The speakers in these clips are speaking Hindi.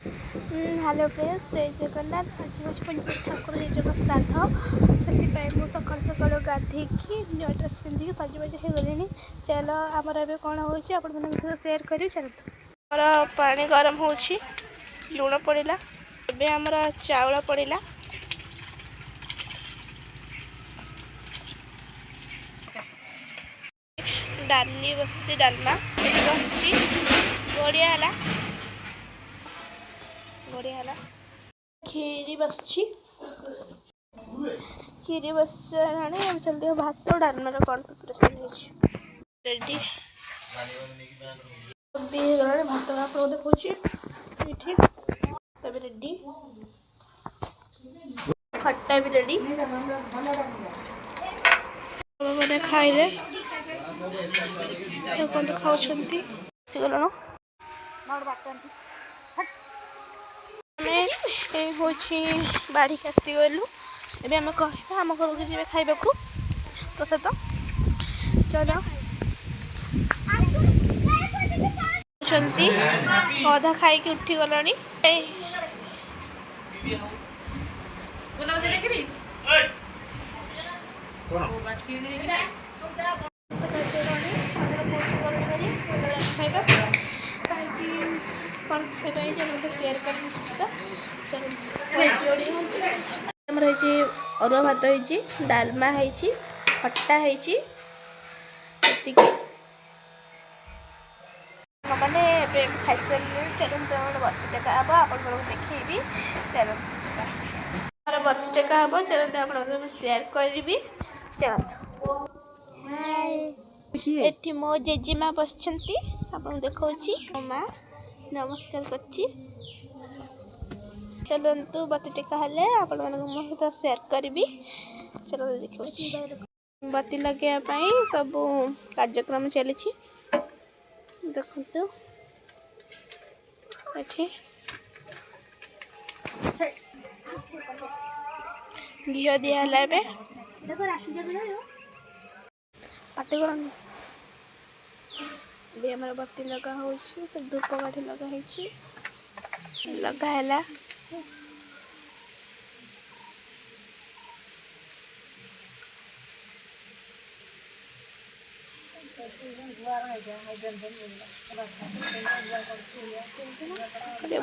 हेलो फ्रेंड्स, जय जगन्नाथ। आज हूँ पंडित ठाकुर जगह श्राद्ध से सकाल सकाल गाधेकी नुआ ड्रेस पिंधिकी सजबाज हो गली। चलो आमर ए कौन हो सेयार कर चलते। पानी गरम हो लुण पड़ा ए आमर चाउल पड़ा डाली बस डालमा बस बढ़िया है खीरी बस चलते भात डालमार कौन प्रिपरेसन रेडी भात आप देखिए रेडी खट्टा भी रेडी मैंने खाइले खाऊँ बाढ़ के आसीगलु ए आम कह आम घर को जी खाइबा प्रसाद। चलो अधा खाई उठी गला कौन खाइबा सेयार कर अरुआ भात हो डालमा हो खट्टा हो मैंने खाई सारे। चलते बत्ती टेका हम आप देखी चलते बत्ती टेका हम चलते आप सेयार करी चलते। एठी मो जेजेमा बस देखा मो माँ नमस्कार करची। चलतु बत्ती टेका हेले आपण मो सहित सेयार करी। चलो देखा बत्ती लगे सब कार्यक्रम चली देखु घी दिहला पाटे आमर बत्ती लगा हो धूप काठी लगा है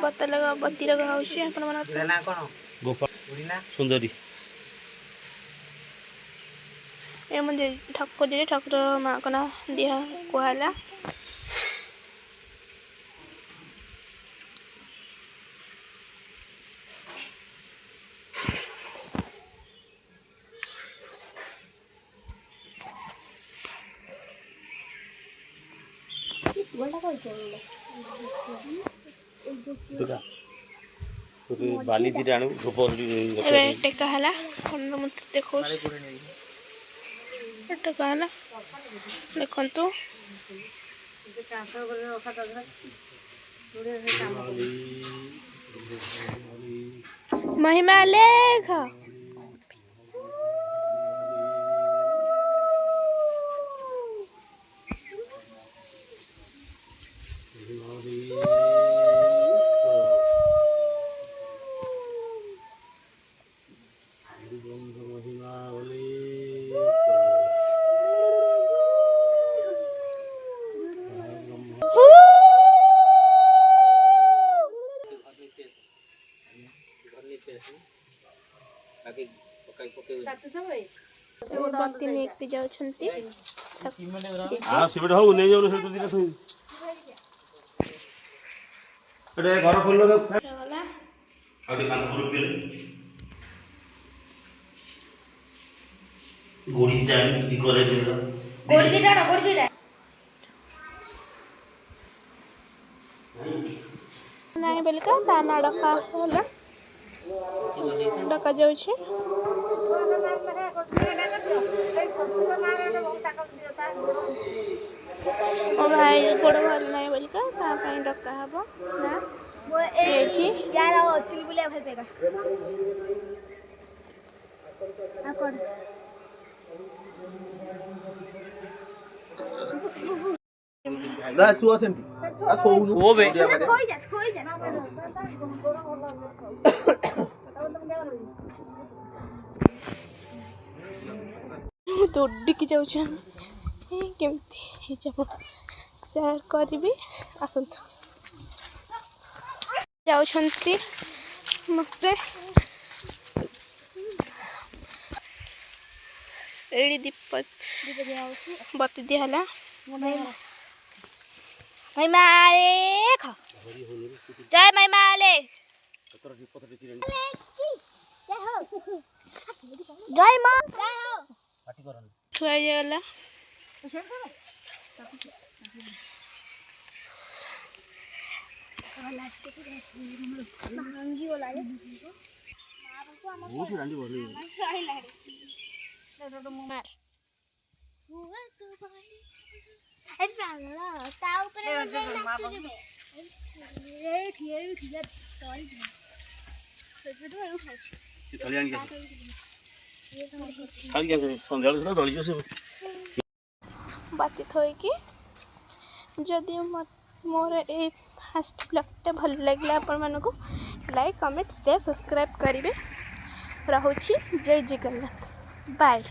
बत्ता लगा बत्ती लगा सुंदरी ए मुझे ठाकुर माँ को ना दिया कहला बाली दी आनु धूप टेका है देखो टेका है देखु महिमा लेख बत्ती नहीं जाउछंती आ सिबड हो नै जाउन से दिना थई एडे घर खोल लगा गला आडी कान पुरो पेले गोड़ी जाय दी करे दिला गोड़ी दिला नहीं बेलका ताना डका होला डका जाउछे ओ भाई गोड़ भल नहीं बेलका डका हम ना सुआ सेमती ଶୋବେ ଦୌଡ଼ିକି ଯାଉଛୁ ଆମେ କେମିତି ହେଇଛି ଆପଣ ସେୟାର କରିବି ଆସନ୍ତୁ ଯାଉଛନ୍ତି ସମସ୍ତେ ଏଇଠି ଦୀପ ବତି ଦିଆହେଲା ମାଇ ମାଲେ ଖ ଜୟ ମାଇ ମାଲେ ଜୟ ମା ଜୟ ହୋ ଛୁଆ ହେଇଗଲା ସନ୍ଧ୍ୟାବେଳେ ସୁଦ୍ଧା ଦଳିଯିବ ସେ ବାତି ଥୋଇକି ଯଦି ମୋର ଏଇ ଫାଷ୍ଟ ବ୍ଲଗ୍ଟା ଭଲ ଲାଗିଲା ଆପଣମାନଙ୍କୁ ଲାଇକ୍ କମେଣ୍ଟ ସେୟାର ସବସ୍କ୍ରାଇବ୍ କରିବେ ରହୁଛି ଜୟ ଜଗନ୍ନାଥ ବାଏ।